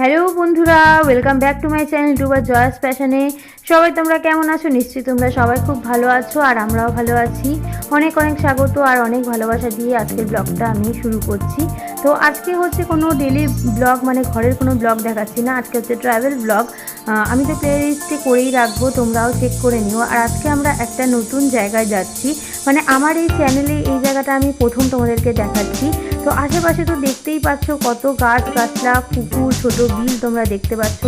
Hello বন্ধুরা, welcome back to my channel YouTuber জয়াস ফ্যাশনে। সবাই তোমরা কেমন আছো? নিশ্চয়ই তোমরা সবাই খুব ভালো আছো, আর আমরাও ভালো আছি। অনেক অনেক স্বাগত আর অনেক ভালোবাসা দিয়ে আজকের ব্লগটা আমি শুরু করছি। তো আজকে হচ্ছে কোনো ডেলি ব্লগ, মানে ঘরের কোনো ব্লগ দেখাচ্ছি না, আজকে হচ্ছে ট্রাভেল ব্লগ। আমি তো প্লে লিস্টে করেই রাখবো, তোমরাও চেক করে নিও। আর আজকে আমরা একটা নতুন জায়গায় যাচ্ছি, মানে আমার এই চ্যানেলে এই জায়গাটা আমি প্রথম তোমাদেরকে দেখাচ্ছি। তো আশেপাশে তো দেখতেই পাচ্ছ কত গাছ গাছলা, পুকুর, ছোট বিল তোমরা দেখতে পাচ্ছ।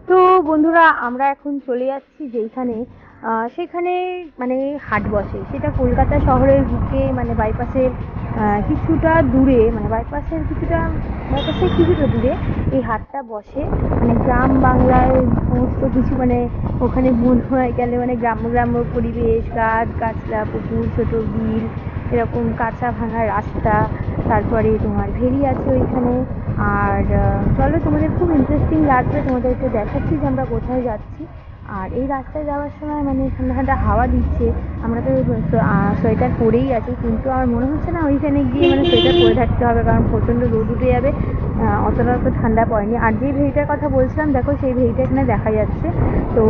তো বন্ধুরা, আমরা এখন চলে যাচ্ছি যেখানে সেখানে মানে হাট বসে, সেটা কলকাতা শহরের বুকে, মানে বাইপাসের কিছুটা দূরে, মানে বাইপাসের কিছুটা দূরে এই হাটটা বসে। মানে গ্রাম বাংলায় সমস্ত কিছু, মানে ওখানে মনে হয় গেলে মানে গ্রাম্য গ্রাম্য পরিবেশ, গাছ গাছলা, পুকুর, ছোট বিল, এরকম কাঁচা ভাঙা রাস্তা, তারপরে তোমার ভেরি আছে ওইখানে। আর চলো, তোমাদের খুব ইন্টারেস্টিং লাগবে, তোমাদেরকে দেখাচ্ছি যে আমরা কোথায় যাচ্ছি। আর এই রাস্তায় যাওয়ার সময় মানে ঠান্ডা ঠান্ডা হাওয়া দিচ্ছে। আমরা তো সোয়েটার পরেই আছি, কিন্তু আমার মনে হচ্ছে না ওইখানে গিয়ে মানে সোয়েটার পরে থাকতে হবে, কারণ প্রচণ্ড রোদ উঠে যাবে। অতটা তো ঠান্ডা পড়েনি। আর যে ভেড়িটার কথা বলছিলাম, দেখো সেই ভেড়িটা এখানে দেখা যাচ্ছে। তো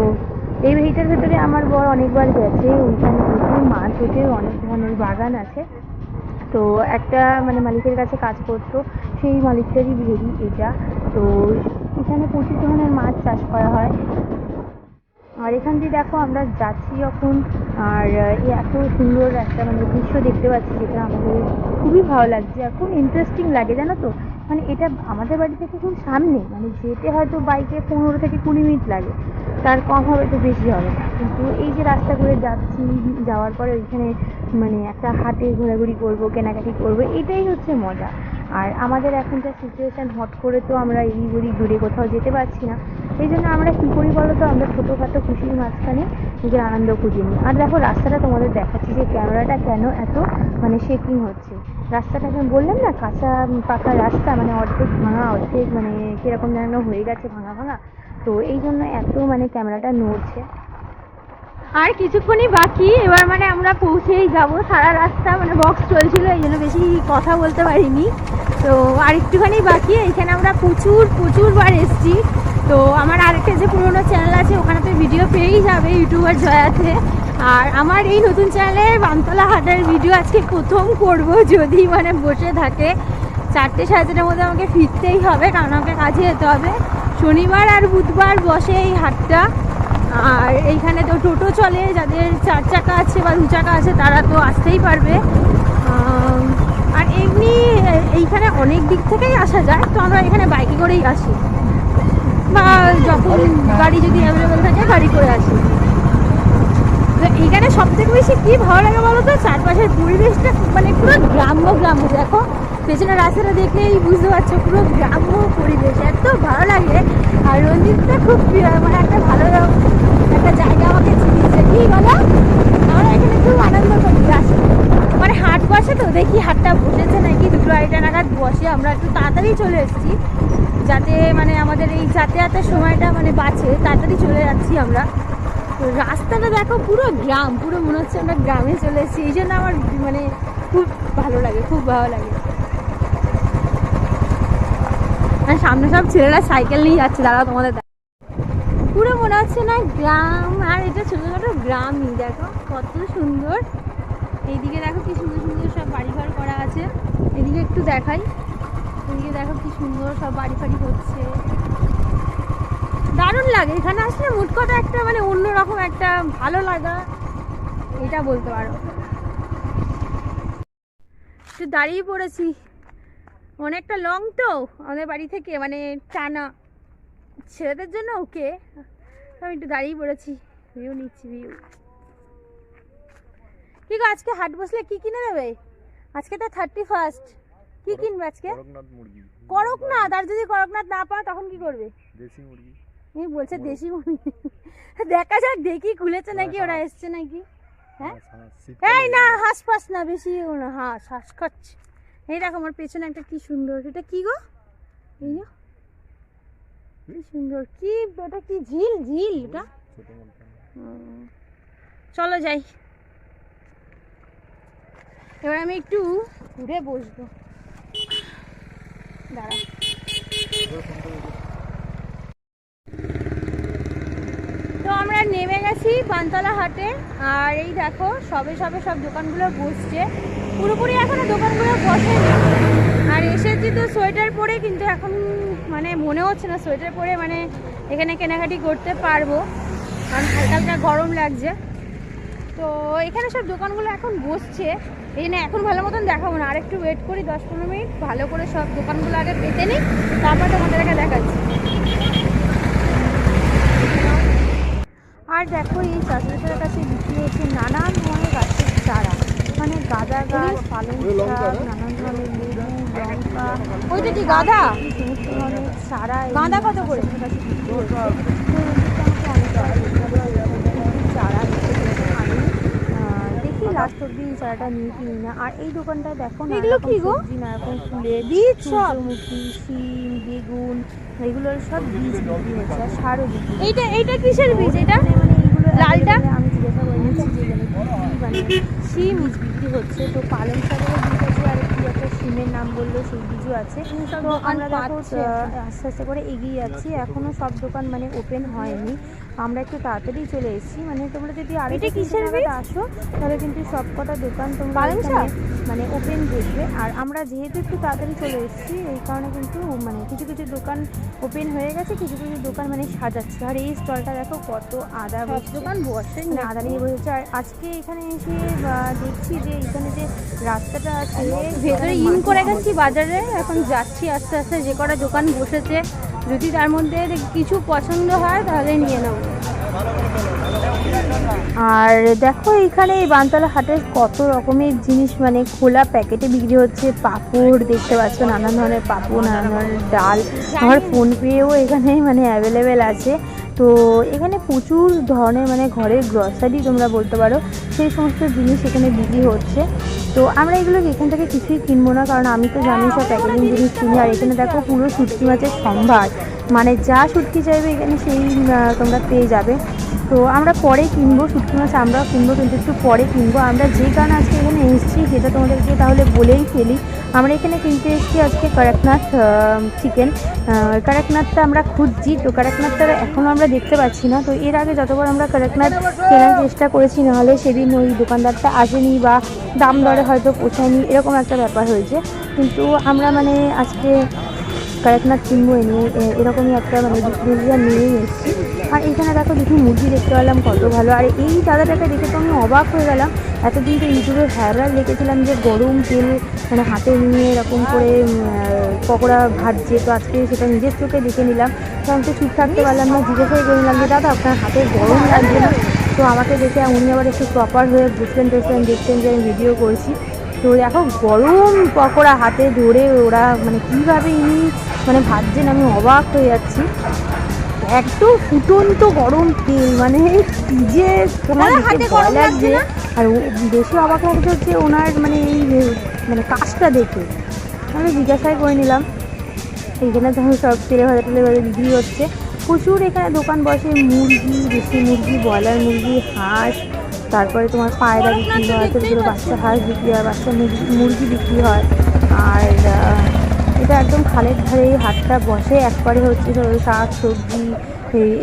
এই ভেড়িটার ভেতরে আমার বর অনেকবার গেছে, ওইখানে প্রচুর মাছ ওঠে, অনেক ধরনের বাগান আছে। তো একটা মানে মালিকের কাছে কাজ করতো, সেই মালিকটারই ভেড়ি এটা। তো এখানে প্রচুর ধরনের মাছ চাষ করা হয়। আর এখান দিয়ে দেখো আমরা যাচ্ছি যখন, আর এত সুন্দর একটা মানে দৃশ্য দেখতে পাচ্ছি, যেটা আমাদের খুবই ভালো লাগছে আর খুব ইন্টারেস্টিং লাগে, জানো তো। মানে এটা আমাদের বাড়ি থেকে খুব সামনে, মানে যেতে হয়তো বাইকে 15 থেকে 20 মিনিট লাগে, তার কম হবে তো বেশি হবে না। কিন্তু এই যে রাস্তা করে যাচ্ছি, যাওয়ার পরে ওইখানে মানে একটা হাটে ঘোরাঘুরি করবো, কেনাকাটি করবো, এটাই হচ্ছে মজা। আর আমাদের এখনকার সিচুয়েশান, হট করে তো আমরা এই ওদিক দূরে কোথাও যেতে পারছি না। এই জন্য আমরা কী করি বলো তো, আমরা ছোটোখাটো খুশির মাঝখানে নিজের আনন্দ খুঁজে নিই। আর দেখো রাস্তাটা তোমাদের দেখাচ্ছি, যে ক্যামেরাটা কেন এত মানে শেকিং হচ্ছে। রাস্তাটা আমি বললাম না, কাঁচা পাকা রাস্তা, মানে অর্ধেক ভাঙা, অর্ধেক মানে কীরকম যেন হয়ে গেছে ভাঙা ভাঙা। তো এই জন্য এত মানে ক্যামেরাটা নড়ছে। আর কিছুক্ষণই বাকি, এবার মানে আমরা পৌঁছেই যাব। সারা রাস্তা মানে বক্স চলছিল, এই জন্য বেশি কথা বলতে পারিনি। তো আর একটুখানি বাকি, এখানে আমরা প্রচুরবার এসেছি। তো আমার আরেকটা যে পুরোনো চ্যানেল আছে, ওখানে তো ভিডিও পেয়েই যাবে, ইউটিউবার জয়াতে। আর আমার এই নতুন চ্যানেলে বামতলা হাটের ভিডিও আজকে প্রথম করব, যদি মানে বসে থাকে। 4টে-4:30টার মধ্যে আমাকে ফিরতেই হবে, কারণ আমাকে কাজে যেতে হবে। শনিবার আর বুধবার বসে এই হাটটা। আর এইখানে তো টোটো চলে, যাদের 4 চাকা আছে বা 2 চাকা আছে তারা তো আসতেই পারবে। আর এমনি এইখানে অনেক দিক থেকেই আসা যায়, তো আমরা এখানে বাইকে করেই আসি, বা যখন গাড়ি যদি অ্যাভেলেবেল থাকে গাড়ি করে আসি। তো এইখানে সবথেকে বেশি কী ভালো লাগে বলো তো, চারপাশের পরিবেশটা মানে পুরো গ্রাম্য গ্রাম্য। দেখো পেছনে রাস্তাটা দেখলেই বুঝতে পারছো, পুরো গ্রাম্য পরিবেশ, এত ভালো লাগে। আর রঞ্জিতটা খুব মানে একটা ভালো একটা জায়গা আমাকে চিনিয়েছে, কি বলো। আমরা এখানে খুব আনন্দ করি আসি, মানে হাট বসে তো, দেখি হাটটা বসেছে নাকি, 2-2:30 নাগাদ বসে। আমরা একটু তাড়াতাড়ি চলে এসেছি, যাতে মানে আমাদের এই যাতায়াতের সময়টা মানে বাঁচে, তাড়াতাড়ি চলে যাচ্ছি আমরা। তো রাস্তাটা দেখো পুরো গ্রাম, পুরো মনে হচ্ছে আমরা গ্রামে চলে এসেছি, এই জন্য আমার মানে খুব ভালো লাগে, খুব ভালো লাগে। আর সামনে সব ছেলেরা সাইকেল নিয়ে যাচ্ছে, দাঁড়াও তোমাদের পুরো মনে হচ্ছে না গ্রাম। আর এটা ছোটোখাটো গ্রামই, দেখো কত সুন্দর। এইদিকে দেখো কি সুন্দর সুন্দর সব বাড়ি ঘর করা আছে, এদিকে একটু দেখাই, এদিকে দেখো কি সুন্দর সব বাড়ি ফাড়ি হচ্ছে, দারুণ লাগে। এখানে আসলে মোট কথা একটা মানে অন্যরকম একটা ভালো লাগা, এটা বলতে পারো। একটু দাঁড়িয়ে পড়েছি, অনেকটা লং তো আমাদের বাড়ি থেকে, মানে টানা, ছেলেদের জন্য ওকে। আমি একটু দাঁড়িয়ে পড়েছি, ভিউ নিচ্ছি, ভিউ। কি গো, আজকে হাট বসলে কি কিনে দেবে? আজকে তো 31st, কি কিনবে আজকে? করকনাথ। আর যদি করকনাথ না পাও তখন কি করবে? দেশি মুরগি। তুমি বলছে দেশি মুরগি, দেখা যাক, দেখি খুলেছে নাকি, ওরা এসছে নাকি। হ্যাঁ এই না, হাঁস ফাঁস না, বেশি না, হাঁস হাঁস খাচ্ছে। এই দেখো আমার পেছনে একটা কি সুন্দর, এটা কি গো, এই যে কি সুন্দর, কি ওটা কি ঝিল, ঝিল এটা। চলো যাই, এবার আমি একটু ঘুরে বসবো, দাঁড়া। তো আমরা নেমে গেছি বানতলা হাটে, আর এই দেখো সবে সবে সব দোকানগুলো বসছে, পুরোপুরি এখনো দোকানগুলো বসেনি। আর এসেছি তো সোয়েটার পরে, কিন্তু এখন মানে মনে হচ্ছে না সোয়েটার পরে মানে এখানে কেনাকাটি করতে পারবো, কারণ হালকা হালকা গরম লাগছে। তো এখানে সব দোকানগুলো এখন বসছে, এই জন্য এখন ভালো মতন দেখাবো না, আর একটু ওয়েট করি 10-15 মিনিট, ভালো করে সব দোকানগুলো আগে পেতে নিই, তারপর তোমাদেরকে দেখাচ্ছি। আর দেখো এই চাষবাসের কাছে বিক্রি হচ্ছে নানান ধরনের গাছের চারা, মানে গাঁদা গাছ, পালং শাক, নানান ধরনের লেবু, লঙ্কা, ওইটা কি গাঁদা, সমস্ত ধরনের চারা। গাঁদা কত করে কাছে বিক্রি হচ্ছে? চারা দেখি লাস্ট অব্দি চারাটা নিয়ে কিনি না। আর এই দোকানটা দেখো না, কি গো নানারকম ফুলের বীজ, সূর্যমুখী, শিম, বেগুন, এগুলোর সব বীজ বিক্রি হচ্ছে, আর সারও বিক্রি। এইটা কিসের বীজ? এটা মানে এইগুলো লালটা আমি জিজ্ঞাসা করে নিচ্ছি যে মানে শিম বীজ বিক্রি হচ্ছে। তো পালং শাকের বীজ আছে, আর কি একটা শিমের নাম বললো সেই বীজও আছে। তো আমরা দেখো আস্তে আস্তে করে এগিয়ে যাচ্ছি, এখনো সব দোকান মানে ওপেন হয়নি, আমরা একটু তাড়াতাড়ি চলে এসেছি। মানে তোমরা যদি আরেকটা কিসের আসো তাহলে কিন্তু সব কটা দোকান তোমরা মানে ওপেন দেখবে। আর আমরা যেহেতু একটু তাড়াতাড়ি চলে এসেছি এই কারণে কিন্তু মানে কিছু কিছু দোকান ওপেন হয়ে গেছে, কিছু কিছু দোকান মানে সাজাচ্ছে। আর এই স্টলটা দেখো কত আদা দোকান বসে, আদা নিয়ে বসেছে। আর আজকে এখানে এসে দেখছি যে এখানে যে রাস্তাটা আছে ভেতরে ইন করে গেছি বাজারে, এখন যাচ্ছি আস্তে আস্তে যে কটা দোকান বসেছে, যদি তার মধ্যে কিছু পছন্দ হয় তাহলে নিয়ে নেব। আর দেখো এখানে এই বানতলা হাটে কত রকমের জিনিস মানে খোলা প্যাকেটে বিক্রি হচ্ছে, পাঁপড় দেখতে পাচ্ছ, নানান ধরনের পাঁপড়, নানান ধরনের ডাল, আমার ফোনপেও এখানে মানে অ্যাভেলেবেল আছে। তো এখানে প্রচুর ধরনের মানে ঘরের গ্রসারি তোমরা বলতে পারো, সেই সমস্ত জিনিস এখানে বিক্রি হচ্ছে। তো আমরা এগুলো এখান থেকে কিছুই কিনবো না, কারণ আমি তো জানি সব প্যাকেজিং জিনিস কিনি। আর এখানে দেখো পুরো শুটকি মাছের সম্ভার, মানে যা শুটকি চাইবে এখানে সেই তোমরা পেয়ে যাবে। তো আমরা পরে কিনবো শুটকি মাছ, আমরা কিনবো কিন্তু একটু পরে কিনবো। আমরা যে কারণে আজকে এখানে এসেছি সেটা তোমাদেরকে তাহলে বলেই ফেলি। আমরা এখানে কিনতে এসেছি আজকে কড়কনাথ চিকেন। কড়কনাথটা আমরা খুঁজছি, তো কড়কনাথটা এখনও আমরা দেখতে পাচ্ছি না। তো এর আগে যতবার আমরা কড়কনাথ কেনার চেষ্টা করেছি, নাহলে সেদিন ওই দোকানদারটা আসেনি বা দাম দরে হয়তো পোষায়নি, এরকম একটা ব্যাপার হয়েছে। কিন্তু আমরা মানে আজকে কড়কনাথ কিনবো এরকমই একটা মানে ডিসিশন নিয়েই এসেছি। আর এখানে দেখো দেখি মুরগি দেখতে পেলাম কত ভালো। আর এই দাদাটাকে দেখে তো আমি অবাক হয়ে গেলাম। এতদিন তো ইউটিউবে ভাইরাল দেখেছিলাম যে গরম তেল মানে হাতে নিয়ে এরকম করে পকোড়া ভাজছে, তো আজকে সেটা নিজের চোখে দেখে নিলাম। তো আমি তো চুপ থাকতে পারলাম না, জিজ্ঞাসা করে নিলাম যে দাদা আপনার হাতে গরম লাগছে না? তো আমাকে দেখে উনি আবার একটু প্রপার হয়ে বুঝতেন দেখতেন যে আমি ভিডিও করছি। তো দেখো গরম পকোড়া হাতে ধরে ওরা মানে কীভাবে ইনি মানে ভাজছেন, আমি অবাক হয়ে যাচ্ছি। একদম ফুটন্ত গরম তেল, মানে যে তোমার হাতে ভয় লাগছে। আর বেশি অবাক লাগছে হচ্ছে ওনার মানে এই মানে কাজটা দেখে। আমি জিজ্ঞাসাই করে নিলাম। এইখানে তখন সব তেলে ভাজা বিক্রি হচ্ছে প্রচুর। এখানে দোকান বসে মুরগি, দেশি মুরগি, ব্রয়লার মুরগি, হাঁস, তারপরে তোমার পায়রা বিক্রি হয়, ছোটো ছোটো বাচ্চা হাঁস বিক্রি হয়, বাচ্চা মুরগি বিক্রি হয়। আর এটা একদম খালের ধারে এই হাটটা বসে, একবারে হচ্ছে শাক সবজি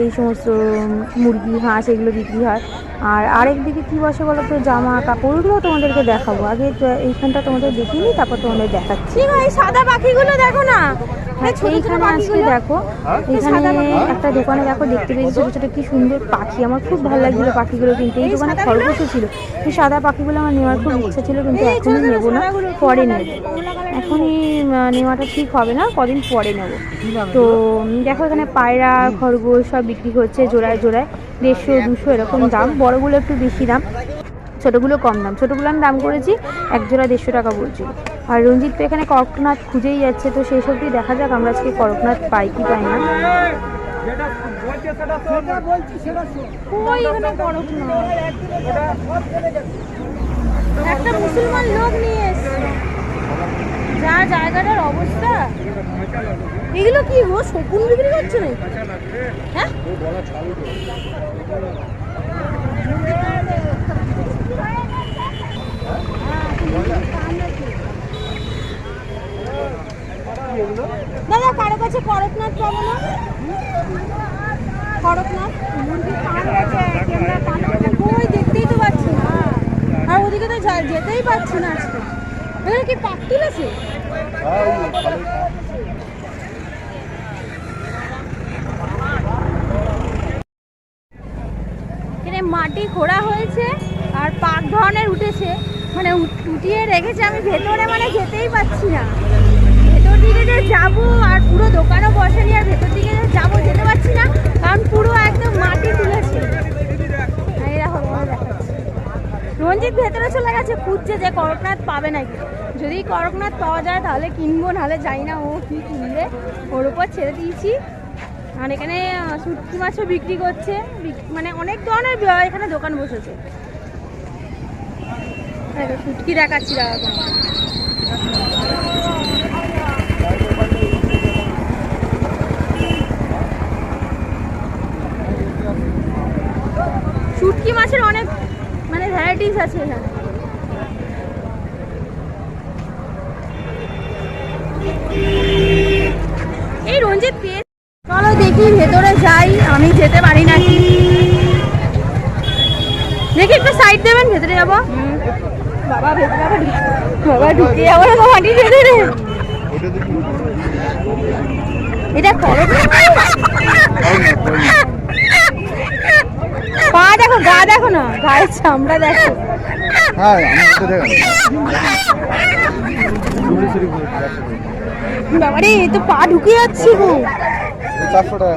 এই সমস্ত মুরগি হাঁস এগুলো বিক্রি হয়। আর আরেকদিকে কী বসে বলো তো, জামা কাপড়গুলো তোমাদেরকে দেখাবো। আগে এইখানটা তোমাদের দেখিয়ে নিই, তারপর তোমাদের দেখাচ্ছি। এই সাদা পাখিগুলো দেখো না, এইখানে আজকে দেখো এখানে একটা দোকানে দেখো দেখতে পেয়েছি ছোটো ছোটো কি সুন্দর পাখি। আমার খুব ভালো লাগছিলো পাখিগুলো কিনতে। এই দোকানে খরগোশও ছিল, এই সাদা পাখিগুলো আমার নেওয়ার খুব ইচ্ছা ছিল, কিন্তু এখনই নেবো না, পরে নেব। এখনই নেওয়াটা ঠিক হবে না, কদিন পরে নেব। তো দেখো এখানে পায়রা খরগোশ সব বিক্রি হচ্ছে জোড়ায় জোড়ায়, 150-200 এরকম দাম। বড়গুলো একটু বেশি দাম, ছোটোগুলো কম দাম। ছোটোগুলো আমি দাম করেছি এক জোড়া 150 টাকা বলছি। আর রঞ্জিত তো এখানে করকনাথ খুঁজেই যাচ্ছে, তো সেই সবই দেখা যাক আমরা আজকে করকনাথ পাই কি পাই না। একটা মুসলমান লোক নিয়ে এসছে, যা জায়গাটার অবস্থা। এগুলো কি গো, শকুন বিক্রি করছে নাকি? হ্যাঁ দাদা কারো কাছে করকনাথ পাবো না? করকনাথ মুরগি পান গেছে, ক্যামেরা পান গেছে, কই দেখতেই তো পাচ্ছি না। আর ওদিকে তো যেতেই পাচ্ছি না আজকে। এখানে কি পাক তুলেছে? এখানে মাটি খোঁড়া হয়েছে আর পাক ধরনের উঠেছে, মানে উঠিয়ে রেখেছে। আমি ভেতরে মানে যেতেই পাচ্ছি না। ভেতর দিকে যে যাবো আর পুরো দোকানও বসেনি, আর ভেতর দিকে যে যাবো যেতে পারছি না, কারণ পুরো একদম মাটি তুলেছে। রঞ্জিত ভেতরে চলে গেছে, খুঁজছে যে করকনাথ পাবে নাকি। যদি করকনাথ পাওয়া যায় তাহলে কিনবো, নাহলে যাই না ও কি কিনবে, ওর উপর ছেড়ে দিয়েছি। আর এখানে শুটকি মাছও বিক্রি করছে, মানে অনেক ধরনের এখানে দোকান বসেছে। শুটকি দেখাচ্ছি দাদা। শুটকি মাছের অনেক মানে ভ্যারাইটিস আছে এখানে। এই রঞ্জিত পেয়ে চলো দেখি ভেতরে যাই, আমি যেতে পারি নাকি দেখি। একটু সাইড দেবেন, ভেতরে যাবো। বাবা ভেতরে বাবা ঢুকে যাবো না মাটি ভেতরে। এটা করো পা দেখো, গা দেখো না, গায়ের চামড়া দেখো। বাবারে এ তো পা ঢুকে যাচ্ছে গো। 400 টাকা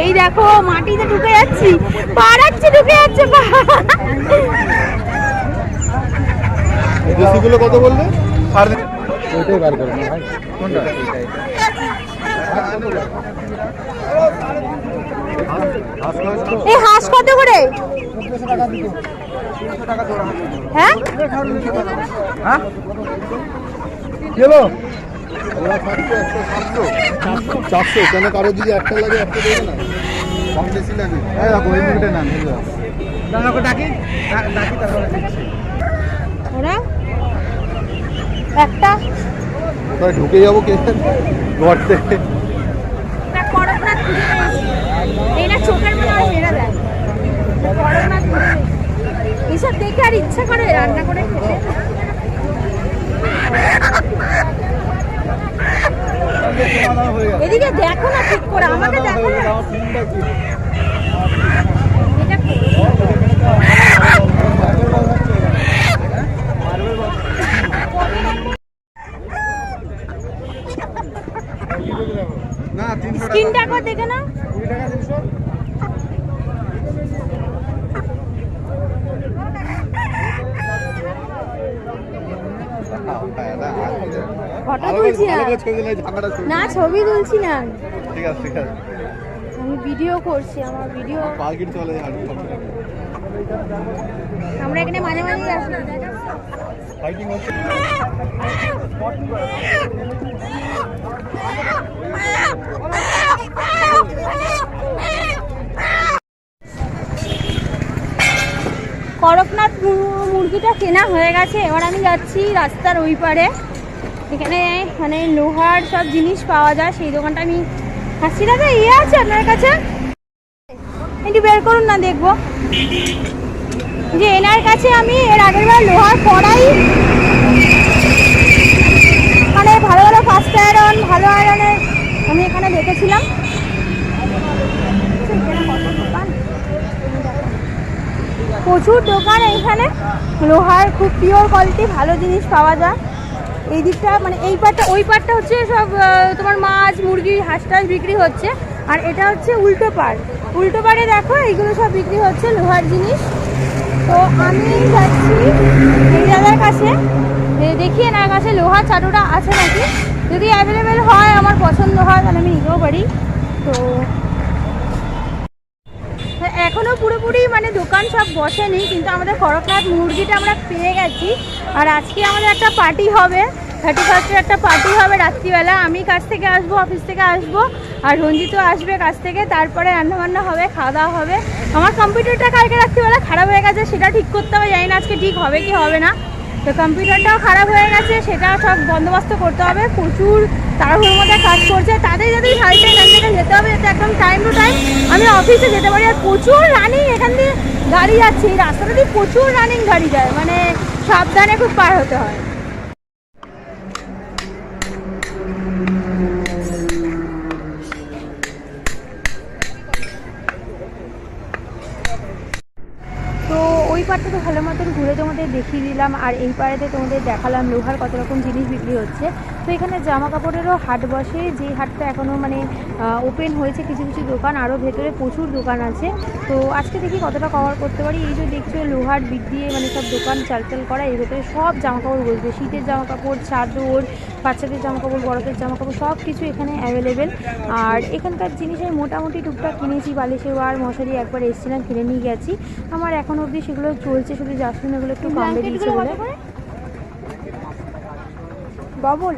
এই দেখো মাটিতে ঢুকে যাচ্ছি, পা রাখছি ঢুকে যাচ্ছে পা। দেশিগুলো কত বললে? ওইটাই বার করে না ভাই, কোনটা? এই হাঁস কত করে? হ্যাঁ হ্যাঁ ওরা 400 কেন? কারো যদি একটা লাগে একটা দেবে না, কম বেশি লাগে। এই দেখো এই মুখটা না ওরা একটা ঢুকে যাবো কে গর্তে। এই না চোখের মনে হয় মেরে দেয়। এইসব দেখে আর ইচ্ছা করে রান্না করে খেতে। এদিকে দেখো না ঠিক করে, আমাকে দেখো না। স্কিনটা একবার দেখে না। ফটো তুলছি না, ছবি তুলছি না। ঠিক আছে ঠিক আছে, আমি ভিডিও করছি, আমার ভিডিও। পার্কিং চলে আমরা এখানে মাঝে মাঝে আসি। ফাইটিং হচ্ছে। করকনাথ মুরগিটা কেনা হয়ে গেছে, এবার আমি যাচ্ছি রাস্তার ওই পারে। এখানে মানে লোহার সব জিনিস পাওয়া যায়, সেই দোকানটা আমি হাসি। দাদা ইয়ে আছে আপনার কাছে? একটু বের করুন না, দেখবো। যে এনার কাছে আমি এর আগের বার লোহার কড়াই, মানে ভালো ভালো ফার্স্ট আয়রন, ভালো আয়রনের আমি এখানে দেখেছিলাম। প্রচুর দোকান এইখানে, লোহার খুব পিওর কোয়ালিটি ভালো জিনিস পাওয়া যায়। এই দিকটা মানে এই পাটটা, ওই পাটটা হচ্ছে সব তোমার মাছ মুরগি হাঁস টাস বিক্রি হচ্ছে, আর এটা হচ্ছে উল্টো পাড়। উল্টো পাড়ে দেখো এইগুলো সব বিক্রি হচ্ছে লোহার জিনিস। তো আমি যাচ্ছি এই দাদার কাছে, দেখি এনার কাছে লোহার চাটুটা আছে নাকি। যদি অ্যাভেলেবেল হয়, আমার পছন্দ হয়, তাহলে আমি নিতেও পারি। তো এখনও পুরোপুরি মানে দোকান সব বসেনি, কিন্তু আমাদের করকনাথ মুরগিটা আমরা পেয়ে গেছি। আর আজকে আমাদের একটা পার্টি হবে, 31 একটা পার্টি হবে রাত্রিবেলা। আমি কাজ থেকে আসবো, অফিস থেকে আসবো, আর রঞ্জিতও আসবে কাজ থেকে। তারপরে রান্নাবান্না হবে, খাওয়া দাওয়া হবে। আমার কম্পিউটারটা কালকে রাত্রিবেলা খারাপ হয়ে গেছে, সেটা ঠিক করতে হবে। জানি না আজকে ঠিক হবে কি হবে না। তো কম্পিউটারটাও খারাপ হয়ে গেছে, সেটা সব বন্দোবস্ত করতে হবে। প্রচুর তাড়াহুড়োর মধ্যে কাজ করছে, তাদের যদি সাইডে এখান থেকে যেতে হবে যাতে একদম টাইম টু টাইম আমি অফিসে যেতে পারি। আর প্রচুর রানিং এখান দিয়ে গাড়ি যাচ্ছে, এই রাস্তাটা দিয়ে প্রচুর রানিং গাড়ি যায়, মানে সাবধানে খুব পার হতে হয়। তো ওই পাড়টা তো ভালো মতন ঘুরে তোমাদের দেখিয়ে দিলাম, আর এই পাড়েতে তোমাদের দেখালাম লোহার কত রকম জিনিস বিক্রি হচ্ছে। তো এখানে জামা কাপড়েরও হাট বসে, যে হাটটা এখনও মানে ওপেন হয়েছে। কিছু কিছু দোকান, আরও ভেতরে প্রচুর দোকান আছে। তো আজকে দেখি কতটা কভার করতে পারি। এই যে দেখছো লোহার বিট দিয়ে মানে সব দোকান চালচাল করা, এর ভেতরে সব জামা কাপড় বসবে। শীতের জামা কাপড়, চাদর, বাচ্চাদের জামা কাপড়, বড়দের জামা কাপড় সব কিছু এখানে অ্যাভেলেবেল। আর এখানকার জিনিস আমি মোটামুটি টুকটাক কিনেছি। বালিশের ওয়ার, মশারি একবার এসেছিলাম, কিনে নিয়ে গেছি। আমার এখন অবধি সেগুলো চলছে, শুধু জাসমিন এগুলো একটু কম বেরিয়েছে বলে। ডবল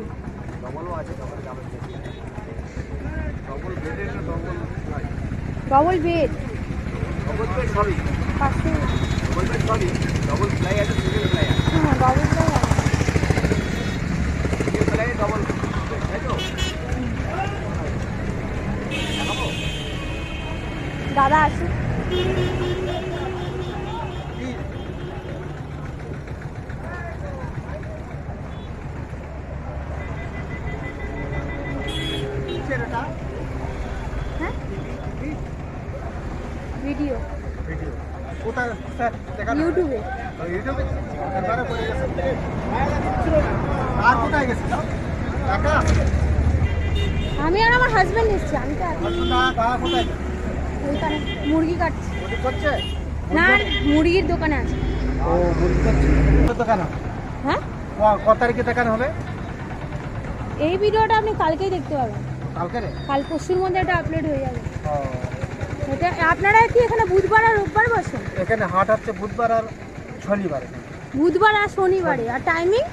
ডবল বেড, পাশে ডবল প্লাই আছে, সিঙ্গেল প্লাই আছে। হ্যাঁ, ডবল প্লাই আছে, সিঙ্গেল প্লাই ডবল, তাই তো? দাদা আছে। হ্যাঁ, ভিডিও কোথায় দেখানো? ইউটিউবে। ইউটিউবে এবারে পড়ে গেছে। আর কোথায় গেছিল? টাকা আমি আর আমার হাজবেন্ড এসেছি। আমি তো এখন কোথায় ওইখানে মুরগি কাটছি। করছে? না, মুরগির দোকানে আছে। ও, মুরগি করছে। দোকান হবে? হ্যাঁ, কত তারিখে দোকান হবে? এই ভিডিওটা আপনি কালকেই দেখতে পাবেন। কালকে রে? কাল পরশুর মধ্যে এটা আপলোড হয়ে যাবে। ও, এটা আপনারা কি এখানে বুধবার আর রোববার বসেন? এখানে হাট হচ্ছে বুধবার আর শনিবার। বুধবার আর শনিবারে। আর টাইমিং?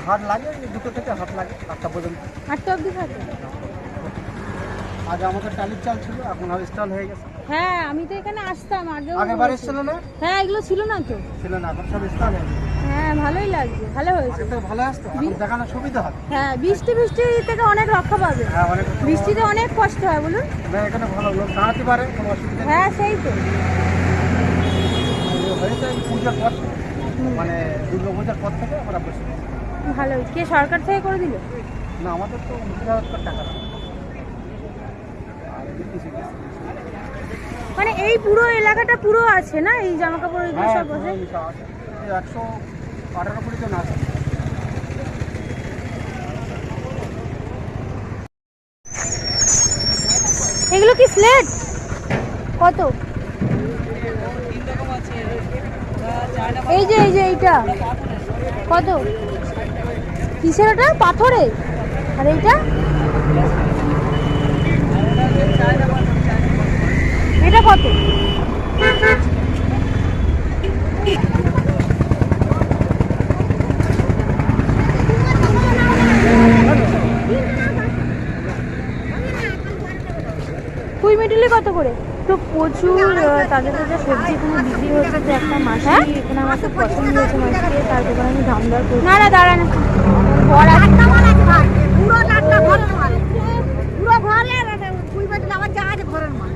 হাট লাগে 2টো থেকে হাট লাগে 8টা পর্যন্ত। 8টা অবধি থাকে। আগে আমাদের টালির চাল ছিল, এখন আর স্টল হয়ে গেছে। হ্যাঁ, আমি তো এখানে আসতাম আগেও। আগেবার এসেছিল না? হ্যাঁ, এগুলো ছিল না তো। ছিল না, এখন সব স্টল হয়ে গেছে। হ্যাঁ, ভালোই লাগছে, ভালো হয়েছে। আগে তো ভালো আসতো, এখন দেখানোর সুবিধা হয়। হ্যাঁ, বৃষ্টি থেকে অনেক রক্ষা পাবে। হ্যাঁ, অনেক বৃষ্টিতে অনেক কষ্ট হয় বলুন। না, এখানে ভালো লোক দাঁড়াতে পারে, কোনো অসুবিধা নেই। হ্যাঁ, সেই তো। হয়েছে পূজার পর, মানে দুর্গা পূজার পর থেকে আমরা বসে। ভালো হয়েছে। কে সরকার থেকে করে দিল? না, আমাদের তো 20,000 টাকা লাগে। আর এদিকে কিছু কিছু। মানে এই পুরো এলাকাটা পুরো আছে না এই জামা কাপড় এগুলো সব বসে? 118-20 জন আছে। এগুলো কি স্লেট? কত? এই যে এইটা কত? কিসের ওটা? পাথরে? আর এইটা? এটা কত? কুই মিডিলে কত করে? তো প্রচুর তাজা তাজা সবজি এখানে বিক্রি হচ্ছে। তো একটা মাসি এখানে আমার খুব পছন্দ হয়েছে মাসিকে, তার দোকানে আমি দাম দর করি। না দাঁড়া না, ঘর আছে পুরো টাটকা ঘরের মাল, পুরো ঘরে কুই মিডিল আমার যা আছে ঘরের মাল।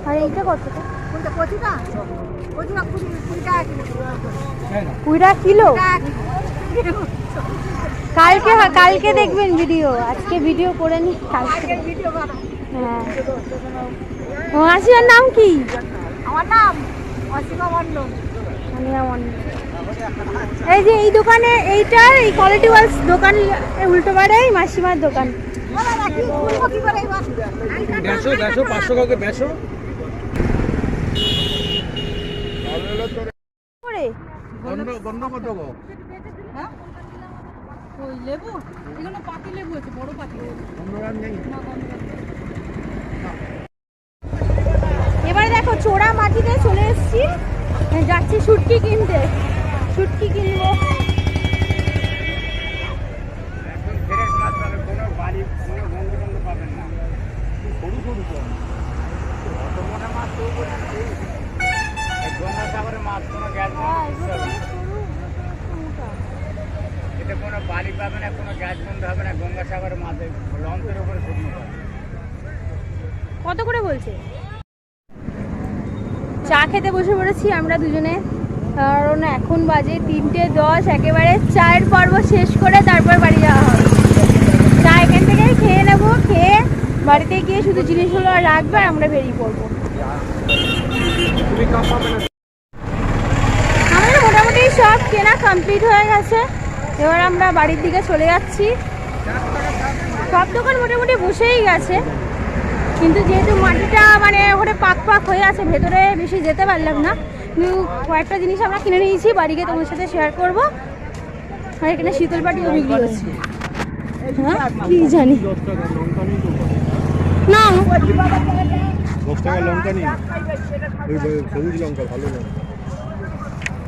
আর এইটা কত? কোনটা? কচুটা? কচুটা 20 টাকা কিলো। কালকে দেখবেন ভিডিও, আজকে ভিডিও করে নি, কালকে ভিডিও বানাবো। হ্যাঁ। মাসির নাম কি? আমার নাম অসীমা মণ্ডল। এই যে এই দোকানে এইটার এই কোয়ালিটি ওয়ালস দোকান উল্টো পাড়ে মাসিমার দোকান। 500 কাউকে বেচো। গন্ধ কত গো? হ্যাঁ, ওই লেবু, এগুলো পাতি লেবু আছে, বড় পাতি লেবু। এবারে দেখো চোরা মাটিতে চলে এসেছি, যাচ্ছি শুটকি কিনতে। শুটকি কিনবো। গঙ্গাসাগরের মাছ কোনো গ্যাস এটা কোনো বালি পাবে না, কোনো গ্যাস বন্ধ হবে না। গঙ্গাসাগরের মাছ লঞ্চের উপরে শুকনো পাবে। কত করে বলছে? চা খেতে বসে পড়েছি আমরা দুজনে, কারণ এখন বাজে 3:10। একেবারে চায়ের পর্ব শেষ করে তারপর বাড়ি যাওয়া হবে। চা এখান থেকেই খেয়ে নেবো, খেয়ে বাড়িতে গিয়ে শুধু জিনিসগুলো আর রাখবো আর আমরা বেরিয়ে পড়বো। আমাদের মোটামুটি সব কেনা কমপ্লিট হয়ে গেছে, এবার আমরা বাড়ির দিকে চলে যাচ্ছি। সব দোকান মোটামুটি বসেই গেছে, কিন্তু যেহেতু মাটিটা মানে ওখানে পাক পাক হয়ে আছে, ভেতরে বেশি যেতে পারলাম না। কিন্তু কয়েকটা জিনিস আমরা কিনে নিয়েছি, বাড়িকে তোমার সাথে শেয়ার করবো। আর এখানে শীতল পাটিও বিক্রি হচ্ছে। হ্যাঁ কি জানি না, 10 টাকা লঙ্কা নিই, ওই সবুজ লঙ্কা ভালো লঙ্কা।